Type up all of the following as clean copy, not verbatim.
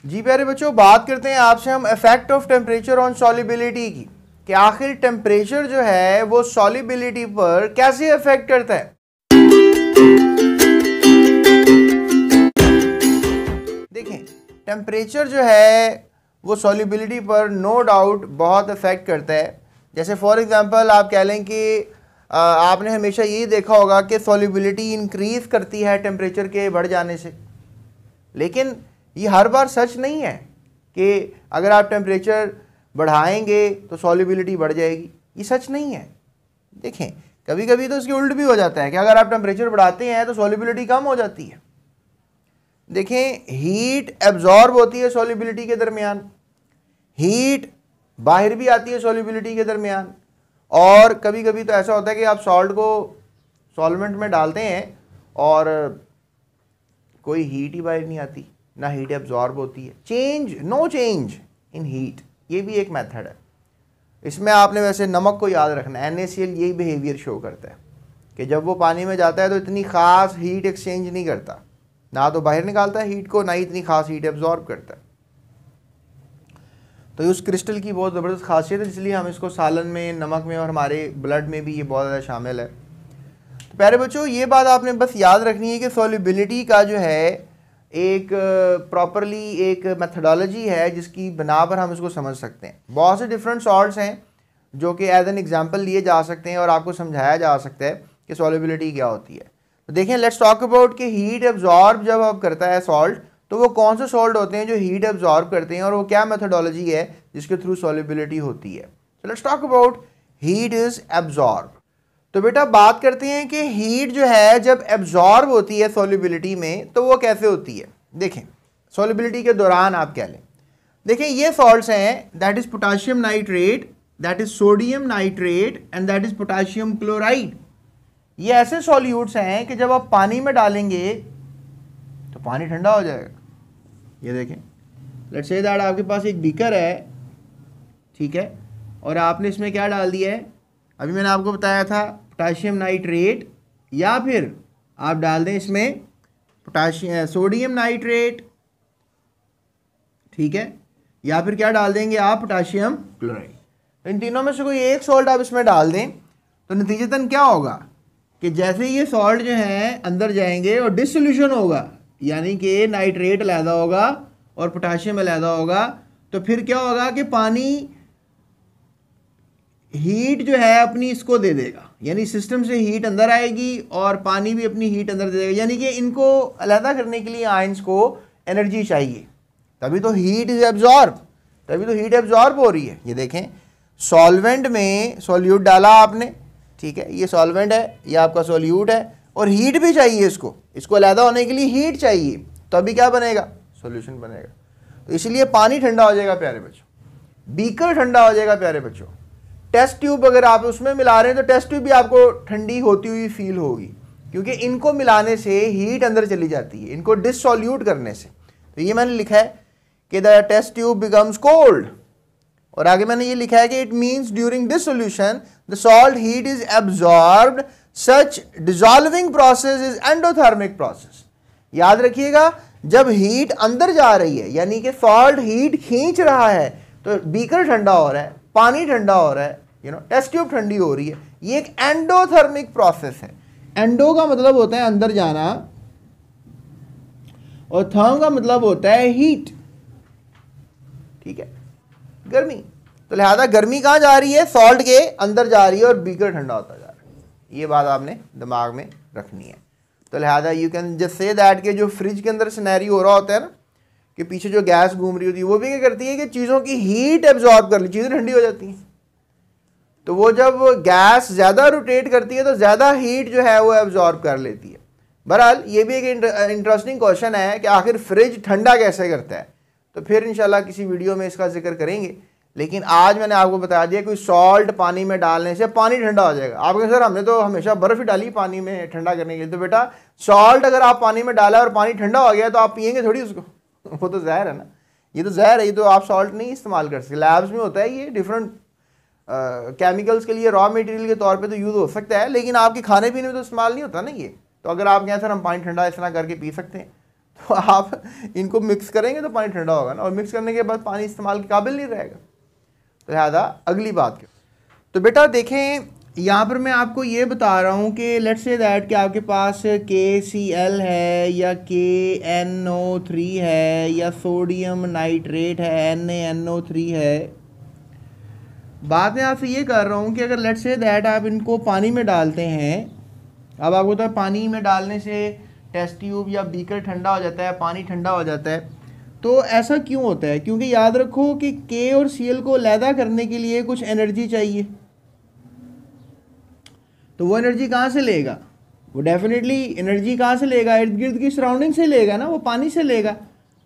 जी प्यारे बच्चों, बात करते हैं आपसे हम effect of temperature on solubility की, कि आखिर टेम्परेचर जो है वो सॉल्युबिलिटी पर कैसे इफेक्ट करता है। देखें, टेम्परेचर जो है वो सॉल्युबिलिटी पर नो डाउट बहुत इफेक्ट करता है। जैसे फॉर एग्जांपल आप कह लें कि आपने हमेशा यही देखा होगा कि सॉल्युबिलिटी इंक्रीज करती है टेम्परेचर के बढ़ जाने से, लेकिन ये हर बार सच नहीं है कि अगर आप टेम्परेचर बढ़ाएंगे तो सॉल्युबिलिटी बढ़ जाएगी। ये सच नहीं है। देखें, कभी कभी तो इसके उल्ट भी हो जाता है कि अगर आप टेम्परेचर बढ़ाते हैं तो सॉल्युबिलिटी कम हो जाती है। देखें, हीट एब्जॉर्ब होती है सॉल्युबिलिटी के दरमियान, हीट बाहर भी आती है सॉल्युबिलिटी के दरमियान, और कभी कभी तो ऐसा होता है कि आप सॉल्ट को सॉल्वेंट में डालते हैं और कोई हीट ही बाहर नहीं आती, ना हीट एब्जॉर्ब होती है। नो चेंज इन हीट, ये भी एक मेथड है। इसमें आपने वैसे नमक को याद रखना है, NaCl यही बिहेवियर शो करता है कि जब वो पानी में जाता है तो इतनी ख़ास हीट एक्सचेंज नहीं करता, ना तो बाहर निकालता है हीट को, ना ही इतनी ख़ास हीट एब्जॉर्ब करता है। तो उस क्रिस्टल की बहुत ज़बरदस्त खासियत है, इसलिए हम इसको सालन में, नमक में और हमारे ब्लड में भी ये बहुत ज़्यादा शामिल है। तो प्यारे बच्चों, ये बात आपने बस याद रखनी है कि सॉल्युबिलिटी का जो है एक प्रॉपरली एक मेथडोलॉजी है जिसकी बना पर हम इसको समझ सकते हैं। बहुत से डिफरेंट सॉल्ट्स हैं जो कि एज एन एग्जांपल लिए जा सकते हैं और आपको समझाया जा सकता है कि सॉल्युबिलिटी क्या होती है। तो देखें, लेट्स टॉक अबाउट कि हीट एब्जॉर्ब जब अब करता है सॉल्ट, तो वो कौन से सॉल्ट होते हैं जो हीट एब्जॉर्ब करते हैं और वो क्या मेथडोलॉजी है जिसके थ्रू सॉल्युबिलिटी होती है। तो let's talk about heat is absorb. तो बेटा बात करते हैं कि हीट जो है जब एब्जॉर्ब होती है सॉल्युबिलिटी में तो वो कैसे होती है। देखें, सॉल्युबिलिटी के दौरान आप कह लें, देखें ये सॉल्ट्स हैं, that is potassium nitrate, that is sodium nitrate and that is potassium chloride. ये ऐसे सॉल्यूट्स हैं कि जब आप पानी में डालेंगे तो पानी ठंडा हो जाएगा। ये देखें, लेट्स से दैट आपके पास एक बीकर है, ठीक है, और आपने इसमें क्या डाल दिया है, अभी मैंने आपको बताया था पोटाशियम नाइट्रेट, या फिर आप डाल दें इसमें सोडियम नाइट्रेट, ठीक है, या फिर क्या डाल देंगे आप, पोटाशियम क्लोराइड। इन तीनों में से कोई एक सॉल्ट आप इसमें डाल दें तो नतीजतन क्या होगा कि जैसे ये सॉल्ट जो है अंदर जाएंगे और डिसोल्यूशन होगा, यानी कि नाइट्रेट अलहदा होगा और पोटाशियम अलहदा होगा, तो फिर क्या होगा कि पानी हीट जो है अपनी इसको दे देगा, यानी सिस्टम से हीट अंदर आएगी और पानी भी अपनी हीट अंदर दे देगा। यानी कि इनको अलहदा करने के लिए आयंस को एनर्जी चाहिए, तभी तो हीट इज एब्जॉर्ब, तभी तो हीट एब्जॉर्ब हो रही है। ये देखें, सॉल्वेंट में सॉल्यूट डाला आपने, ठीक है, ये सॉल्वेंट है, ये आपका सॉल्यूट है, और हीट भी चाहिए इसको अलहदा होने के लिए हीट चाहिए, तो अभी क्या बनेगा, सॉल्यूशन बनेगा। तो इसलिए पानी ठंडा हो जाएगा प्यारे बच्चों, बीकर ठंडा हो जाएगा प्यारे बच्चों। टेस्ट ट्यूब अगर आप उसमें मिला रहे हैं तो टेस्ट ट्यूब भी आपको ठंडी होती हुई फील होगी, क्योंकि इनको मिलाने से हीट अंदर चली जाती है, इनको डिसॉल्यूट करने से। तो ये मैंने लिखा है कि the test tube becomes cold, और आगे मैंने ये लिखा है कि it means during dissolution the salt heat is absorbed, such dissolving process is endothermic process. याद रखिएगा, जब हीट अंदर जा रही है, यानी कि सॉल्ट हीट खींच रहा है, तो बीकर ठंडा हो रहा है, पानी ठंडा हो रहा है, टेस्ट ट्यूब ठंडी हो रही है, ये एक एंडोथर्मिक प्रोसेस है। एंडो का मतलब होता है अंदर जाना और थर्म का मतलब होता है हीट, ठीक है, गर्मी। तो लिहाजा गर्मी कहाँ जा रही है, सॉल्ट के अंदर जा रही है और बीकर ठंडा होता जा रहा है। ये बात आपने दिमाग में रखनी है। तो लिहाजा you can just say that कि जो फ्रिज के अंदर सिनेरियो हो रहा होता है ना, कि पीछे जो गैस घूम रही होती है, वो भी क्या करती है कि चीज़ों की हीट एब्जॉर्ब कर ली, चीज़ें ठंडी हो जाती हैं। तो वो जब गैस ज़्यादा रोटेट करती है तो ज़्यादा हीट जो है वो एब्जॉर्ब कर लेती है। बहरहाल ये भी एक इंटरेस्टिंग क्वेश्चन है कि आखिर फ्रिज ठंडा कैसे करता है, तो फिर इंशाल्लाह किसी वीडियो में इसका जिक्र करेंगे। लेकिन आज मैंने आपको बता दिया कोई सॉल्ट पानी में डालने से पानी ठंडा हो जाएगा। आप कहें सर हमने तो हमेशा बर्फ़ ही डाली पानी में ठंडा करने के लिए, तो बेटा सॉल्ट अगर आप पानी में डाला और पानी ठंडा हो गया तो आप पियेंगे थोड़ी उसको, वो तो जहर है ना, ये तो जहर है, ये तो आप सॉल्ट नहीं इस्तेमाल कर सकते। लैब्स में होता है ये, डिफरेंट केमिकल्स के लिए रॉ मटेरियल के तौर पे तो यूज़ हो सकता है, लेकिन आपके खाने पीने में तो इस्तेमाल नहीं होता ना ये। तो अगर आप कहें सर हम पानी ठंडा इस तरह करके पी सकते हैं, तो आप इनको मिक्स करेंगे तो पानी ठंडा होगा ना, और मिक्स करने के बाद पानी इस्तेमाल के काबिल नहीं रहेगा। तो लिहाजा अगली बात क्या, तो बेटा देखें यहाँ पर मैं आपको ये बता रहा हूँ कि लेट्स से दैट कि आपके पास KCl है या KNO3 है या सोडियम नाइट्रेट है NaNO3 है। बात मैं आपसे ये कर रहा हूँ कि अगर लेट्स से दैट आप इनको पानी में डालते हैं, अब आपको पता है पानी में डालने से टेस्ट ट्यूब या बीकर ठंडा हो जाता है, पानी ठंडा हो जाता है। तो ऐसा क्यों होता है? क्योंकि याद रखो कि K और Cl को अलहदा करने के लिए कुछ एनर्जी चाहिए। तो वो एनर्जी कहाँ से लेगा? वो डेफिनेटली एनर्जी कहाँ से लेगा? इर्द गिर्द की सराउंडिंग से लेगा ना, वो पानी से लेगा।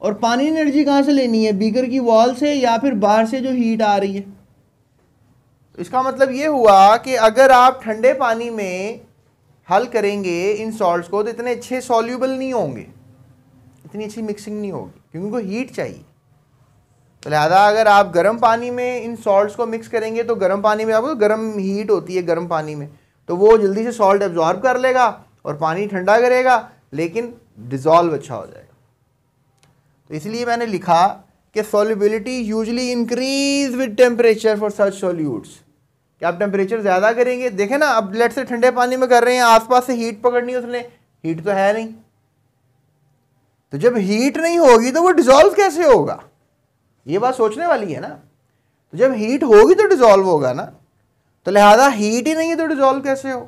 और पानी एनर्जी कहाँ से लेनी है? बीकर की वॉल से या फिर बाहर से जो हीट आ रही है। तो इसका मतलब ये हुआ कि अगर आप ठंडे पानी में हल करेंगे इन सॉल्ट्स को तो इतने अच्छे सॉल्यूबल नहीं होंगे, इतनी अच्छी मिक्सिंग नहीं होगी, क्योंकि उनको हीट चाहिए। तो लिहाजा अगर आप गर्म पानी में इन सॉल्ट्स को मिक्स करेंगे तो गर्म पानी में आपको गर्म हीट होती है गर्म पानी में, तो वो जल्दी से सॉल्ट एब्जॉर्ब कर लेगा और पानी ठंडा करेगा, लेकिन डिज़ोल्व अच्छा हो जाएगा। तो इसलिए मैंने लिखा कि solubility usually increase with temperature for such solutes, कि आप टेम्परेचर ज़्यादा करेंगे। देखें ना, अब लेट से ठंडे पानी में कर रहे हैं, आसपास से हीट पकड़नी है उसने, हीट तो है नहीं, तो जब हीट नहीं होगी तो वो डिज़ोल्व कैसे होगा? ये बात सोचने वाली है ना। तो जब हीट होगी तो डिज़ोल्व होगा ना, तो लिहाजा हीट ही नहीं है तो डिज़ोल्व कैसे हो?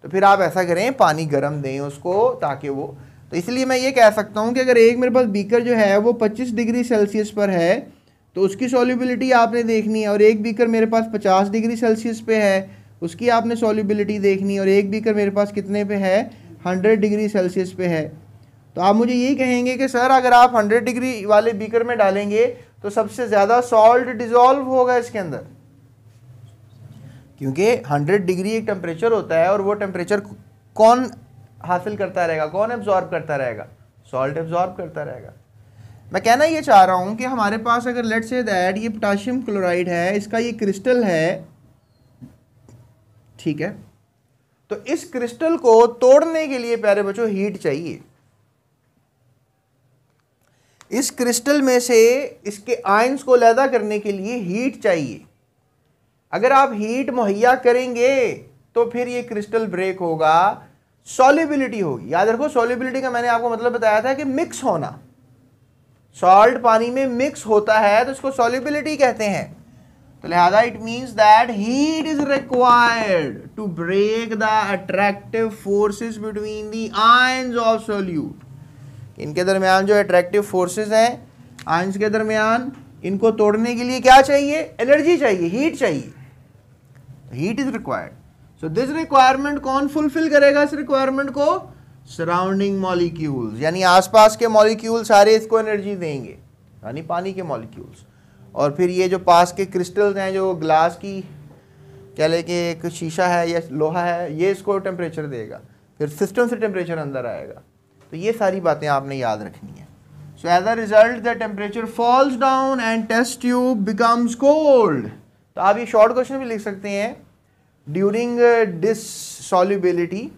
तो फिर आप ऐसा करें, पानी गर्म दें उसको ताकि वो, तो इसलिए मैं ये कह सकता हूँ कि अगर एक मेरे पास बीकर जो है वो 25 डिग्री सेल्सियस पर है तो उसकी सॉल्युबिलिटी आपने देखनी है, और एक बीकर मेरे पास 50 डिग्री सेल्सियस पे है उसकी आपने सॉल्युबिलिटी देखनी है, और एक बीकर मेरे पास कितने पे है? 100 डिग्री सेल्सियस पे है। तो आप मुझे यही कहेंगे कि सर अगर आप 100 डिग्री वाले बीकर में डालेंगे तो सबसे ज़्यादा सॉल्ट डिज़ोल्व होगा इसके अंदर, क्योंकि 100 डिग्री एक टेम्परेचर होता है, और वो टेम्परेचर कौन हासिल करता रहेगा, कौन एब्जॉर्ब करता रहेगा? सॉल्ट एब्जॉर्ब करता रहेगा। मैं कहना ये चाह रहा हूँ कि हमारे पास अगर लेट्स से दैट ये पोटाशियम क्लोराइड है, इसका ये क्रिस्टल है, ठीक है, तो इस क्रिस्टल को तोड़ने के लिए प्यारे बच्चों हीट चाहिए। इस क्रिस्टल में से इसके आयंस को अलहदा करने के लिए हीट चाहिए। अगर आप हीट मुहैया करेंगे तो फिर ये क्रिस्टल ब्रेक होगा, सॉल्युबिलिटी होगी। याद रखो सॉल्युबिलिटी का मैंने आपको मतलब बताया था कि मिक्स होना, सॉल्ट पानी में मिक्स होता है तो इसको सॉल्युबिलिटी कहते हैं। तो लिहाजा it means that heat is required to break the attractive forces between the ions of solute. इनके दरमियान जो अट्रैक्टिव फोर्सेस हैं आयंस के दरमियान, इनको तोड़ने के लिए क्या चाहिए? एनर्जी चाहिए, हीट चाहिए, heat is required. So this requirement कौन फुलफिल करेगा? इस रिक्वायरमेंट को सराउंडिंग मॉलिक्यूल्स, यानी आसपास के मॉलिक्यूल सारे इसको एनर्जी देंगे, यानी पानी के मॉलिक्यूल्स। और फिर ये जो पास के क्रिस्टल्स हैं, जो ग्लास की कह ले कि एक शीशा है या लोहा है, ये इसको टेम्परेचर देगा, फिर सिस्टम से टेम्परेचर अंदर आएगा। तो ये सारी बातें आपने याद रखनी है। So as a result the temperature falls down and test tube becomes cold. तो आप ये शॉर्ट क्वेश्चन भी लिख सकते हैं, during dissolubility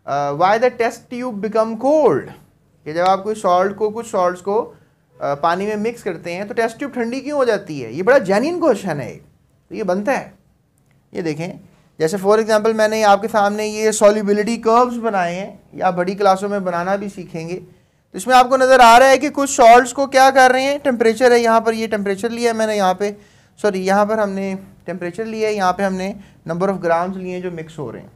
why the test tube become cold, कि जब आप कोई सॉल्ट को, कुछ सॉल्ट्स को पानी में मिक्स करते हैं तो टेस्ट ट्यूब ठंडी क्यों हो जाती है? ये बड़ा जेन्युइन क्वेश्चन है, तो ये बनता है। ये देखें, जैसे फॉर एग्जांपल मैंने आपके सामने ये सॉल्युबिलिटी कर्व्स बनाए हैं, या बड़ी क्लासों में बनाना भी सीखेंगे। तो इसमें आपको नज़र आ रहा है कि कुछ सॉल्ट्स को क्या कर रहे हैं, टेम्परेचर है, यहाँ पर ये टेम्परेचर लिया है मैंने, यहाँ पे सॉरी यहाँ पर हमने टेम्परेचर लिया है, यहाँ पे हमने नंबर ऑफ़ ग्राम्स लिए हैं जो मिक्स हो रहे हैं।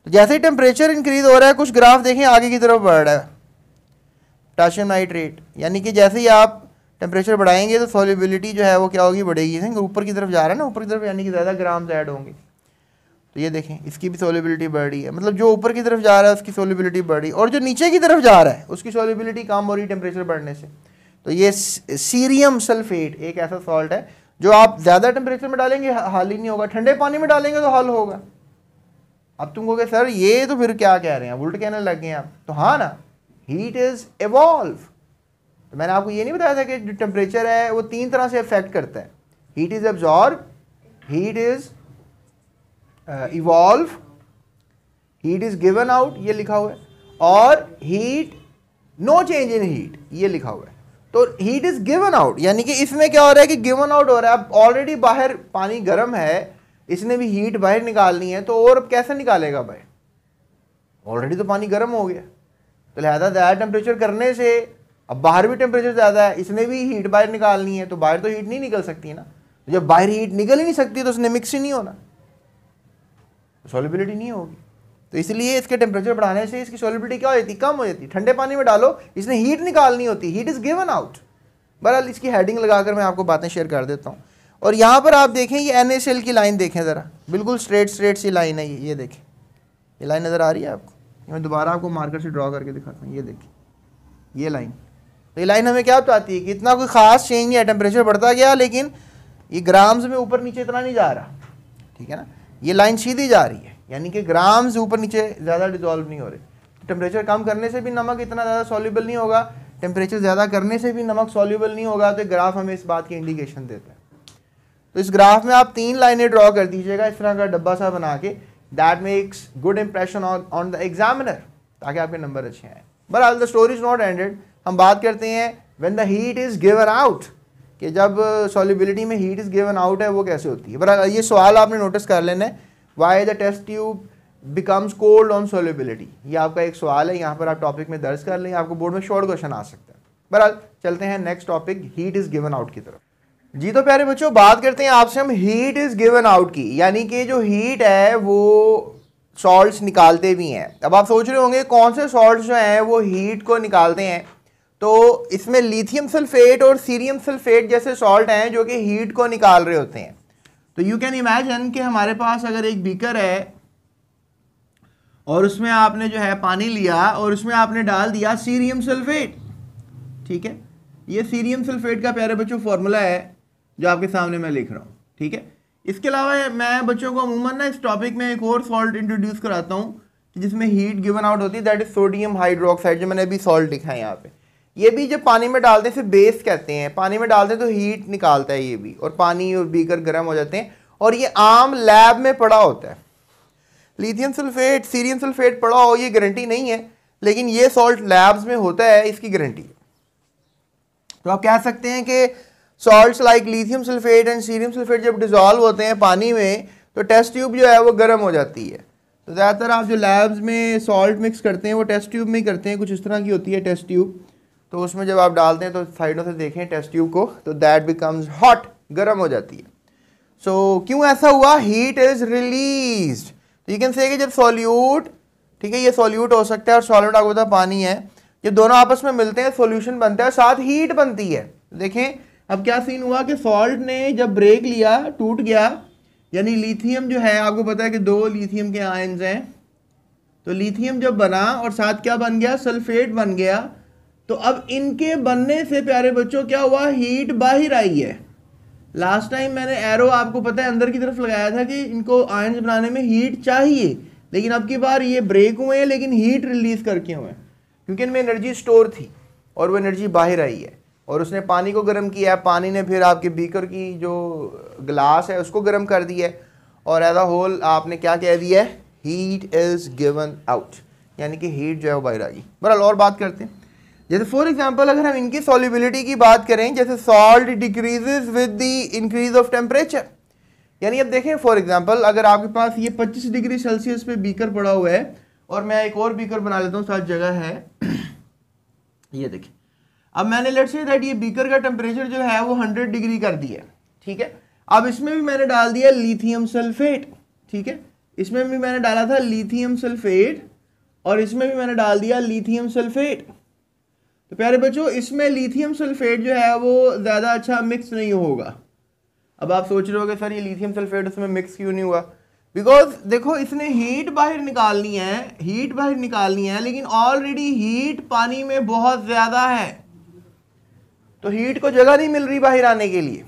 तो जैसे ही टेम्परेचर इंक्रीज हो रहा है, कुछ ग्राफ देखें आगे की तरफ बढ़ रहा है पोटाशियम नाइट्रेट, यानी कि जैसे ही आप टेम्परेचर बढ़ाएंगे तो सॉल्युबिलिटी जो है वो क्या होगी? बढ़ेगी। ऊपर की तरफ जा रहा है ना, ऊपर की तरफ, यानी कि ज़्यादा ग्राम्स ऐड होंगे। तो ये देखें, इसकी भी सॉल्युबिलिटी बढ़ रही है, मतलब जो ऊपर की तरफ जा रहा है उसकी सॉल्युबिलिटी बढ़ रही है, और जो नीचे की तरफ जा रहा है उसकी सॉल्युबिलिटी कम हो रही है टेम्परेचर बढ़ने से। तो ये सीरियम सल्फेट एक ऐसा सॉल्ट है जो आप ज़्यादा टेम्परेचर में डालेंगे हल ही नहीं होगा, ठंडे पानी में डालेंगे तो हल होगा। अब तुम कहोगे सर ये तो फिर क्या कह रहे हैं, उल्ट कहने लग गए आप। तो हाँ ना, हीट इज एवॉल्व। तो मैंने आपको ये नहीं बताया था कि जो टेम्परेचर है वो 3 तरह से अफेक्ट करता है, heat is absorb, heat is evolve, heat is given out, ये लिखा हुआ है, और heat no change in heat, ये लिखा हुआ है। तो हीट इज गिवन आउट, यानी कि इसमें क्या हो रहा है कि गिवन आउट हो रहा है। अब ऑलरेडी बाहर पानी गर्म है, इसने भी हीट बाहर निकालनी है, तो और अब कैसे निकालेगा भाई, ऑलरेडी तो पानी गर्म हो गया। तो लिहाजा ज़्यादा टेम्परेचर करने से, अब बाहर भी टेम्परेचर ज़्यादा है, इसने भी हीट बाहर निकालनी है, तो बाहर तो हीट नहीं निकल सकती ना। तो जब बाहर हीट निकल ही नहीं सकती तो उसने मिक्स ही नहीं होना, सॉल्युबिलिटी नहीं होगी। तो इसलिए इसके टेम्परेचर बढ़ाने से इसकी सॉल्युबिलिटी क्या हो जाती है, कम हो जाती है। ठंडे पानी में डालो, इसने हीट निकालनी होती, हीट इज़ गिवन आउट। बहरहाल इसकी हेडिंग लगाकर मैं आपको बातें शेयर कर देता हूँ। और यहाँ पर आप देखें, ये NaCl की लाइन देखें ज़रा, बिल्कुल स्ट्रेट सी लाइन है ये देखें, ये लाइन नज़र आ रही है आपको। मैं दोबारा आपको मार्कर से ड्रॉ करके दिखाता हूँ, ये देखिए ये लाइन। तो ये लाइन हमें क्या बताती है कि इतना कोई ख़ास चेंज नहीं है, टेम्परेचर बढ़ता गया लेकिन ये ग्राम्स में ऊपर नीचे इतना नहीं जा रहा, ठीक है ना। ये लाइन सीधी जा रही है, यानी कि ग्राम्स ऊपर नीचे ज़्यादा डिजॉल्व नहीं हो रहे। टेम्परेचर कम करने से भी नमक इतना ज़्यादा सॉल्युबल नहीं होगा, टेम्परेचर ज़्यादा करने से भी नमक सॉल्युबल नहीं होगा। तो ग्राफ हमें इस बात की इंडिकेशन देता है। तो इस ग्राफ में आप 3 लाइनें ड्रॉ कर दीजिएगा इस तरह का डब्बा सा बना के, that makes good impression on the examiner, ताकि आपके नंबर अच्छे आए। But the story is not ended. हम बात करते हैं when the heat is given out, कि जब सॉल्युबिलिटी में हीट इज गिवन आउट है वो कैसे होती है। बट ये सवाल आपने नोटिस कर लेना है, why the test tube becomes cold on solubility. ये आपका एक सवाल है, यहाँ पर आप टॉपिक में दर्ज कर लें, आपको बोर्ड में शॉर्ट क्वेश्चन आ सकता है। बहरहाल चलते हैं next topic, heat is given out की तरफ। जी तो प्यारे बच्चों, बात करते हैं आपसे हम हीट इज गिवन आउट की, यानी कि जो हीट है वो सॉल्ट्स निकालते भी हैं। अब आप सोच रहे होंगे कौन से सॉल्ट्स जो हैं वो हीट को निकालते हैं। तो इसमें लिथियम सल्फेट और सीरियम सल्फेट जैसे सॉल्ट हैं जो कि हीट को निकाल रहे होते हैं। तो यू कैन इमेजिन कि हमारे पास अगर एक बीकर है और उसमें आपने जो है पानी लिया और उसमें आपने डाल दिया सीरियम सल्फेट, ठीक है। ये सीरियम सल्फेट का प्यारे बच्चों फॉर्मूला है जो आपके सामने मैं लिख रहा हूँ, ठीक है। इसके अलावा मैं बच्चों को अमूमन ना इस टॉपिक में एक और सॉल्ट इंट्रोड्यूस कराता हूँ जिसमें हीट गिवन आउट होती है, दैट इज सोडियम हाइड्रोक्साइड, जो मैंने अभी सॉल्ट लिखा है यहाँ पे। ये भी जब पानी में डालते हैं, इसे बेस कहते हैं, पानी में डालते हैं तो हीट निकालता है ये भी, और पानी और बीकर गर्म हो जाते हैं। और ये आम लैब में पड़ा होता है। लिथियम सल्फेट, सीरियम सल्फेट पड़ा हो ये गारंटी नहीं है, लेकिन ये सॉल्ट लैब्स में होता है, इसकी गारंटी है। तो आप कह सकते हैं कि salts like lithium sulphate and cerium sulphate जब डिजॉल्व होते हैं पानी में तो टेस्ट ट्यूब जो है वो गर्म हो जाती है। तो ज़्यादातर आप जो लैब्स में सॉल्ट मिक्स करते हैं वो टेस्ट ट्यूब में ही करते हैं, कुछ इस तरह की होती है टेस्ट ट्यूब। तो उसमें जब आप डालते हैं तो साइडों से देखें टेस्ट ट्यूब को, तो दैट बिकम्स हॉट, गर्म हो जाती है। सो क्यों ऐसा हुआ, हीट इज रिलीज्ड। तो यू कैन से कि जब सॉल्यूट, ठीक है, ये सॉल्यूट हो सकता है और सॉलिड आपको पता पानी है, जब दोनों आपस में मिलते हैं सॉल्यूशन बनता है, साथ हीट बनती है। देखें अब क्या सीन हुआ कि सॉल्ट ने जब ब्रेक लिया, टूट गया, यानी लिथियम जो है आपको पता है कि 2 लिथियम के आयन्स हैं। तो लिथियम जब बना और साथ क्या बन गया, सल्फेट बन गया। तो अब इनके बनने से प्यारे बच्चों क्या हुआ, हीट बाहर आई है। लास्ट टाइम मैंने एरो आपको पता है अंदर की तरफ लगाया था कि इनको आयन्स बनाने में हीट चाहिए, लेकिन अब की बार ये ब्रेक हुए हैं लेकिन हीट रिलीज करके हुए हैं, क्योंकि इनमें एनर्जी स्टोर थी और वो एनर्जी बाहर आई है। और उसने पानी को गर्म किया, पानी ने फिर आपके बीकर की जो ग्लास है उसको गर्म कर दिया है, और एज अ होल आपने क्या कह दिया है, हीट इज गिवन आउट, यानी कि हीट जो है वो बाहर आ गई। बहरहाल और बात करते हैं, जैसे फॉर एग्जांपल अगर हम इनकी सॉल्युबिलिटी की बात करें, जैसे salt decreases with the increase of temperature. यानी अब देखें फॉर एग्जांपल अगर आपके पास ये 25 डिग्री सेल्सियस पे बीकर पड़ा हुआ है और मैं एक और बीकर बना लेता हूँ, साथ जगह है, ये देखें। अब मैंने लेट्स से दैट ये बीकर का टेम्परेचर जो है वो 100 डिग्री कर दिया, ठीक है। अब इसमें भी मैंने डाल दिया लिथियम सल्फेट, ठीक है, इसमें भी मैंने डाला था लिथियम सल्फेट और इसमें भी मैंने डाल दिया लिथियम सल्फेट। तो प्यारे बच्चों इसमें लिथियम सल्फेट जो है वो ज़्यादा अच्छा मिक्स नहीं होगा। अब आप सोच रहे हो कि सर ये लिथियम सल्फेट उसमें मिक्स क्यों नहीं हुआ, बिकॉज देखो इसने हीट बाहर निकालनी है, हीट बाहर निकालनी है, लेकिन ऑलरेडी हीट पानी में बहुत ज़्यादा है, तो हीट को जगह नहीं मिल रही बाहर आने के लिए।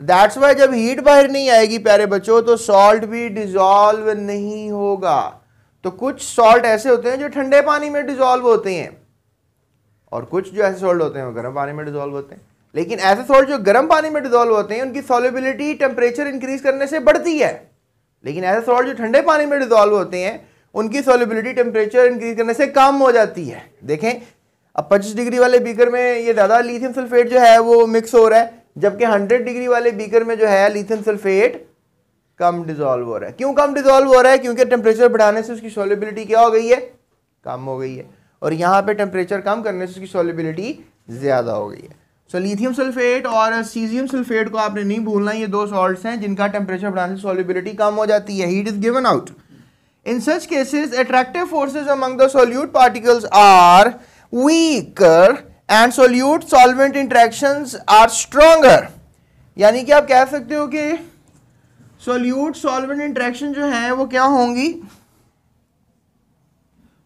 दैट्स वाई जब हीट बाहर नहीं आएगी प्यारे बच्चों तो सॉल्ट भी डिजॉल्व नहीं होगा। तो कुछ सॉल्ट ऐसे होते हैं जो ठंडे पानी में डिजॉल्व होते हैं और कुछ जो ऐसे सॉल्ट होते हैं वो गर्म पानी में डिजॉल्व होते हैं। लेकिन ऐसे सॉल्ट जो गर्म पानी में डिजॉल्व होते हैं उनकी सॉल्युबिलिटी टेम्परेचर इंक्रीज करने से बढ़ती है, लेकिन ऐसे सॉल्ट जो ठंडे पानी में डिजॉल्व होते हैं उनकी सॉल्युबिलिटी टेम्परेचर इंक्रीज करने से कम हो जाती है। देखें अब 25 डिग्री वाले बीकर में ये ज़्यादा लिथियम सल्फेट जो है वो मिक्स हो रहा है, जबकि 100 डिग्री वाले बीकर में जो है लिथियम सल्फेट कम डिजोल्व हो रहा है। क्यों कम डिजोल्व हो रहा है? क्योंकि टेम्परेचर बढ़ाने से उसकी सॉल्युबिलिटी क्या हो गई है? कम हो गई है। और यहाँ पे टेम्परेचर कम करने से उसकी सॉल्युबिलिटी ज़्यादा हो गई है। सो लिथियम सल्फेट और सीजियम सल्फेट को आपने नहीं भूलना, ये दो सॉल्ट्स हैं जिनका टेम्परेचर बढ़ाने से सॉल्युबिलिटी कम हो जाती है, heat is given out. In such cases attractive forces among the solute particles are weaker and solute solvent interactions are stronger. यानी कि आप कह सकते हो कि सोल्यूट सॉल्वेंट इंटरेक्शन जो है वो क्या होंगी?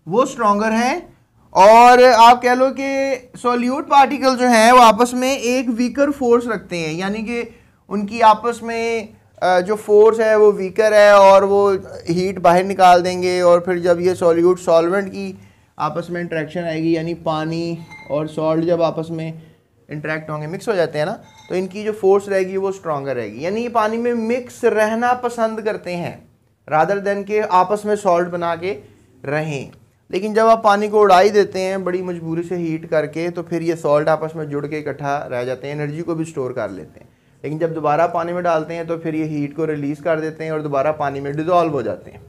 वो स्ट्रॉन्गर हैं। और आप कह लो कि सोल्यूट पार्टिकल जो हैं वो आपस में एक वीकर फोर्स रखते हैं, यानी कि उनकी आपस में जो फोर्स है वो वीकर है और वो हीट बाहर निकाल देंगे। और फिर जब ये सोल्यूट सॉल्वेंट की आपस में इंटरेक्शन आएगी, यानी पानी और सॉल्ट जब आपस में इंटरेक्ट होंगे, मिक्स हो जाते हैं ना, तो इनकी जो फोर्स रहेगी वो स्ट्रॉन्गर रहेगी। यानी ये पानी में मिक्स रहना पसंद करते हैं रादर देन के आपस में सॉल्ट बना के रहें। लेकिन जब आप पानी को उड़ा ही देते हैं बड़ी मजबूरी से हीट करके, तो फिर ये सॉल्ट आपस में जुड़ के इकट्ठा रह जाते हैं, एनर्जी को भी स्टोर कर लेते हैं। लेकिन जब दोबारा पानी में डालते हैं तो फिर ये हीट को रिलीज़ कर देते हैं और दोबारा पानी में डिज़ोल्व हो जाते हैं।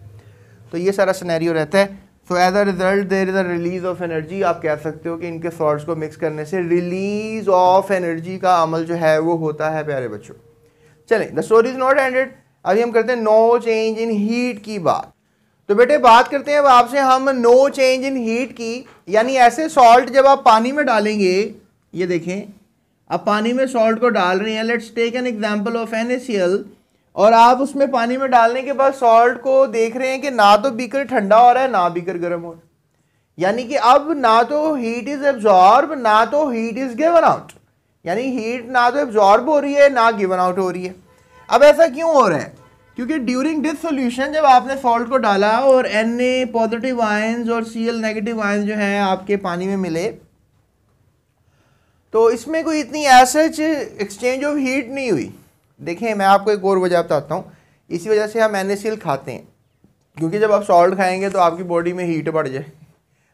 तो ये सारा सिनेरियो रहता है। So as a result there is a release of energy. आप कह सकते हो कि इनके सॉल्ट्स को मिक्स करने से रिलीज ऑफ एनर्जी का अमल जो है वो होता है प्यारे बच्चों। चलें, the story is not ended. अभी हम करते हैं नो चेंज इन हीट की बात। तो बेटे बात करते हैं अब आपसे हम नो चेंज इन हीट की, यानी ऐसे सॉल्ट जब आप पानी में डालेंगे, ये देखें आप पानी में सॉल्ट को डाल रहे हैं, let's take an example of NaCl, और आप उसमें पानी में डालने के बाद सॉल्ट को देख रहे हैं कि ना तो बीकर ठंडा हो रहा है ना बीकर गर्म हो रहा है, यानी कि अब ना तो हीट इज एब्जॉर्ब ना तो हीट इज गिवन आउट, यानी हीट ना तो एब्जॉर्ब हो रही है ना गिवन आउट हो रही है। अब ऐसा क्यों हो रहा है? क्योंकि ड्यूरिंग दिस सॉल्यूशन जब आपने सॉल्ट को डाला और Na पॉजिटिव आयंस और Cl नेगेटिव आयंस जो हैं आपके पानी में मिले, तो इसमें कोई इतनी सच एक्सचेंज ऑफ हीट नहीं हुई। देखें मैं आपको एक और वजह बताता हूँ। इसी वजह से हम NaCl खाते हैं, क्योंकि जब आप सॉल्ट खाएंगे तो आपकी बॉडी में हीट बढ़ जाए।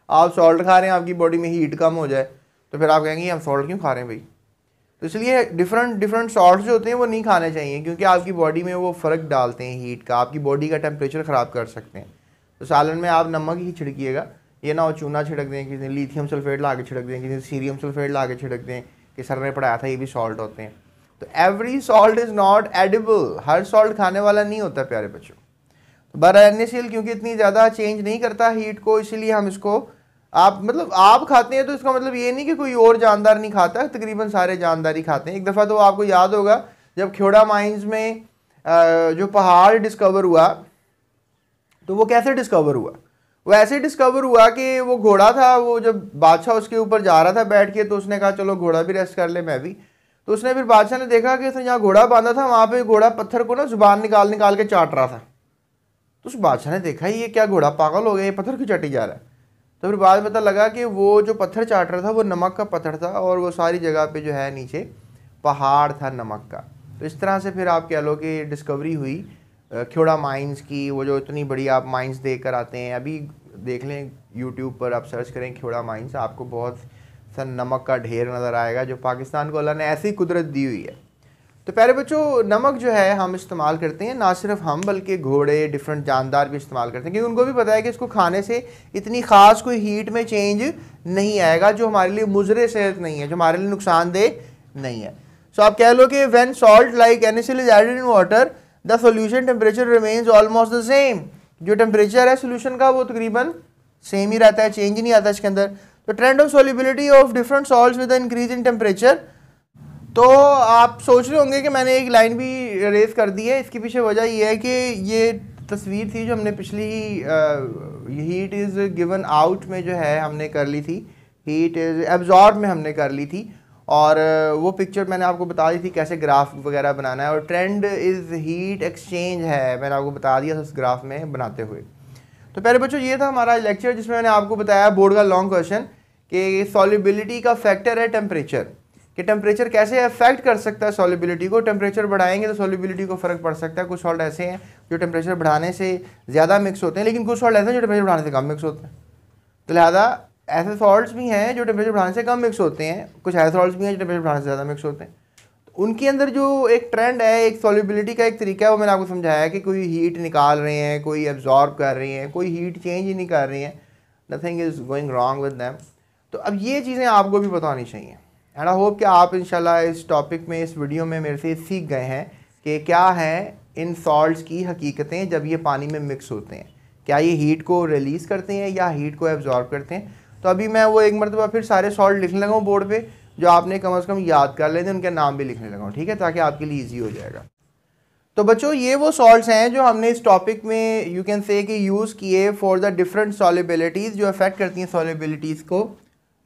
आप सॉल्ट खा रहे हैं, आपकी बॉडी में हीट कम हो जाए, तो फिर आप कहेंगे हम सॉल्ट क्यों खा रहे हैं भाई। तो इसलिए डिफरेंट सॉल्ट जो होते हैं वो नहीं खाने चाहिए, क्योंकि आपकी बॉडी में वो फ़र्क डालते हैं हीट का, आपकी बॉडी का टेम्परेचर ख़राब कर सकते हैं। तो सालन में आप नमक ही छिड़किएगा, ये ना हो चूना छिड़क दें, किसी ने लिथियम सल्फेट ला के छिड़क दें, किसी ने सीरियम सल्फेट ला के छिड़क दें कि सर ने पढ़ाया था ये भी सॉल्ट होते हैं। तो every salt is not edible, her salt खाने वाला नहीं होता प्यारे बच्चों। तो NaCl क्योंकि इतनी ज़्यादा चेंज नहीं करता हीट को, इसीलिए हम इसको आप खाते हैं, तो इसका मतलब ये नहीं कि कोई और जानदार नहीं खाता, तकरीबन सारे जानदार ही खाते हैं। एक दफ़ा तो आपको याद होगा जब खेड़ा माइंस में जो पहाड़ डिस्कवर हुआ, तो वो कैसे डिस्कवर हुआ? वो ऐसे डिस्कवर हुआ कि वो घोड़ा था, वो जब बादशाह उसके ऊपर जा रहा था बैठ के, तो उसने कहा चलो घोड़ा भी रेस्ट कर ले मैं भी। तो उसने फिर बादशाह ने देखा कि उसने जहाँ घोड़ा बांधा था वहाँ पे घोड़ा पत्थर को ना जुबान निकाल निकाल के चाट रहा था। तो उस बादशाह ने देखा ये क्या घोड़ा पागल हो गया, ये पत्थर क्यों चाटी जा रहा है। तो फिर बाद में पता लगा कि वो जो पत्थर चाट रहा था वो नमक का पत्थर था, और वो सारी जगह पे जो है नीचे पहाड़ था नमक का। तो इस तरह से फिर आप कह लो कि डिस्कवरी हुई खेड़ा माइंस की। वो जो इतनी बड़ी आप माइंस देख कर आते हैं, अभी देख लें यूट्यूब पर आप सर्च करें खेड़ा माइंस, आपको बहुत सा नमक का ढेर नज़र आएगा जो पाकिस्तान को अल्लाह ने ऐसी कुदरत दी हुई है। तो प्यारे बच्चों नमक जो है हम इस्तेमाल करते हैं, ना सिर्फ हम बल्कि घोड़े डिफरेंट जानदार भी इस्तेमाल करते हैं, क्योंकि उनको भी पता है कि इसको खाने से इतनी ख़ास कोई हीट में चेंज नहीं आएगा जो हमारे लिए मुज़रे सेहत नहीं है, जो हमारे लिए नुकसानदेह नहीं है। सो आप कह लो कि when salt like NaCl is added in water the solution temperature remains almost the same. जो टेम्परेचर है सोल्यूशन का वो तकरीबन सेम ही रहता है, चेंज नहीं आता इसके अंदर। तो trend of solubility of different salts with increase in temperature. तो आप सोच रहे होंगे कि मैंने एक लाइन भी रेज कर दी है, इसके पीछे वजह यह है कि ये तस्वीर थी जो हमने पिछली हीट इज़ गिवन आउट में जो है हमने कर ली थी, हीट इज़ एब्जॉर्ब में हमने कर ली थी, और वो पिक्चर मैंने आपको बता दी थी कैसे ग्राफ वगैरह बनाना है, और ट्रेंड इज़ हीट एक्सचेंज है मैंने आपको बता दिया था उस ग्राफ में बनाते हुए। तो पहले बच्चों ये था हमारा लेक्चर जिसमें मैंने आपको बताया बोर्ड का लॉन्ग क्वेश्चन कि सॉल्युबिलिटी का फैक्टर है टेम्परेचर, कि टेम्परेचर कैसे अफेक्ट कर सकता है सॉल्युबिलिटी को। टेम्परेचर बढ़ाएंगे तो सॉल्युबिलिटी को फ़र्क पड़ सकता है। कुछ सॉल्ट ऐसे हैं जो टेम्परेचर बढ़ाने से ज़्यादा मिक्स होते हैं, लेकिन कुछ सॉल्ट ऐसे हैं जो टेम्परेचर बढ़ाने से कम मिक्स होते हैं। तो लिहाजा ऐसे सॉल्ट्स भी हैं जो टेम्परेचर बढ़ाने से कम मिक्स होते हैं, कुछ ऐसे सॉल्ट्स भी हैं जो टेम्परेचर बढ़ाने से ज़्यादा मिक्स होते हैं। तो उनके अंदर जो एक ट्रेंड है, एक सॉल्युबिलिटी का एक तरीका है, वो मैंने आपको समझाया है कि कोई हीट निकाल रहे हैं, कोई एब्जॉर्ब कर रही हैं, कोई हीट चेंज ही नहीं कर रही हैं, nothing is going wrong with them. तो अब ये चीज़ें आपको भी पता होनी चाहिए एंड आई होप कि आप इंशाल्लाह इस टॉपिक में, इस वीडियो में मेरे से सीख गए हैं कि क्या है इन सॉल्ट्स की हकीकतें जब ये पानी में मिक्स होते हैं। क्या ये हीट को रिलीज़ करते हैं या हीट को एब्जॉर्ब करते हैं। तो अभी मैं वो एक मरतबा फिर सारे सॉल्ट लिखने लगा हूँ बोर्ड पे, जो आपने कम से कम याद कर लेते, उनके नाम भी लिखने लगा हूँ, ठीक है, ताकि आपके लिए ईजी हो जाएगा। तो बच्चों ये वो सॉल्ट्स हैं जो हमने इस टॉपिक में यू कैन से कि यूज़ किए फॉर द डिफरेंट सॉल्युबिलिटीज़ जो अफेक्ट करती हैं सॉल्युबिलिटीज़ को।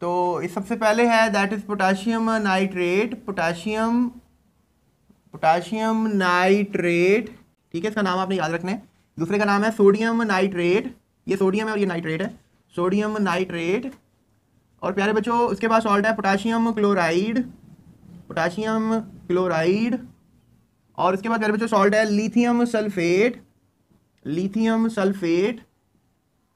तो इस सबसे पहले है that is potassium nitrate, potassium nitrate, ठीक है, इसका नाम आपने याद रखना है। दूसरे का नाम है सोडियम नाइट्रेट, ये सोडियम है और ये नाइट्रेट है, सोडियम नाइट्रेट। और प्यारे बच्चों उसके बाद सॉल्ट है पोटाशियम क्लोराइड, पोटाशियम क्लोराइड। और इसके बाद प्यारे बच्चों सॉल्ट है लिथियम सल्फेट, लिथियम सल्फेट।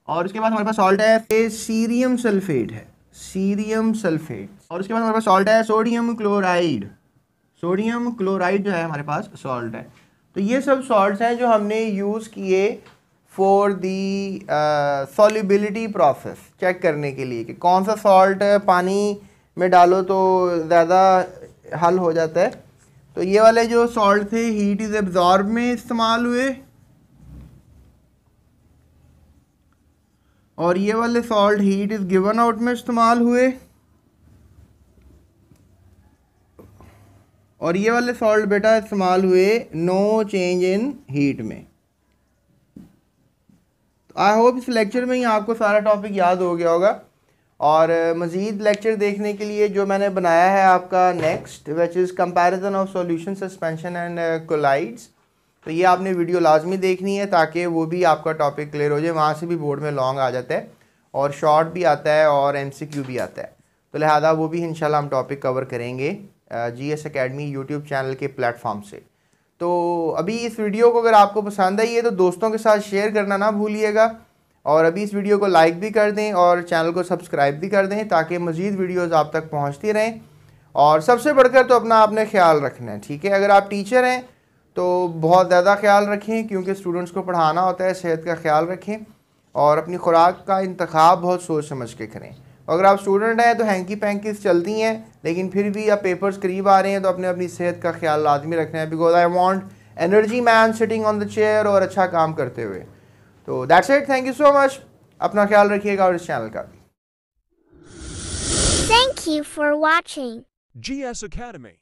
और उसके बाद हमारे पास सॉल्ट है सीरियम सल्फेट है, सीरियम सल्फेट। और उसके बाद हमारे पास सॉल्ट है सोडियम क्लोराइड, सोडियम क्लोराइड जो है हमारे पास सॉल्ट है। तो ये सब सॉल्ट्स हैं जो हमने यूज़ किए for the solubility process, check करने के लिए कि कौन सा सॉल्ट पानी में डालो तो ज़्यादा हल हो जाता है। तो ये वाले जो सॉल्ट थे हीट इज़ एब्जॉर्ब में इस्तेमाल हुए, और ये वाले salt heat is given out में इस्तेमाल हुए, और ये वाले सॉल्ट बेटा इस्तेमाल हुए नो चेंज इन हीट में। आई होप इस लेक्चर में ही आपको सारा टॉपिक याद हो गया होगा। और मज़ीद लेक्चर देखने के लिए जो मैंने बनाया है आपका next, which is comparison of solution suspension and colloids, तो ये आपने वीडियो लाजमी देखनी है ताकि वो भी आपका टॉपिक क्लियर हो जाए। वहाँ से भी बोर्ड में लॉन्ग आ जाता है और शॉर्ट भी आता है और MCQ भी आता है, तो लिहाजा वो भी इंशाल्लाह हम टॉपिक कवर करेंगे GS Academy यूट्यूब चैनल के प्लेटफॉर्म से। तो अभी इस वीडियो को अगर आपको पसंद आई है तो दोस्तों के साथ शेयर करना ना भूलिएगा, और अभी इस वीडियो को लाइक भी कर दें और चैनल को सब्सक्राइब भी कर दें ताकि मज़ीद वीडियोस आप तक पहुंचती रहें। और सबसे बढ़कर तो अपना आपने ख्याल रखना है, ठीक है। अगर आप टीचर हैं तो बहुत ज़्यादा ख्याल रखें क्योंकि स्टूडेंट्स को पढ़ाना होता है, सेहत का ख्याल रखें और अपनी खुराक का इंतखाब बहुत सोच समझ के करें। अगर आप स्टूडेंट हैं तो हैंकी पैंकीस चलती हैं, लेकिन फिर भी आप पेपर्स करीब आ रहे हैं तो अपने अपनी सेहत का ख्याल लाजमी रखना है, because I want energy man sitting on the chair और अच्छा काम करते हुए। तो that's it, thank you so much, अपना ख्याल रखिएगा और इस चैनल का भी। Thank you for watching GS Academy.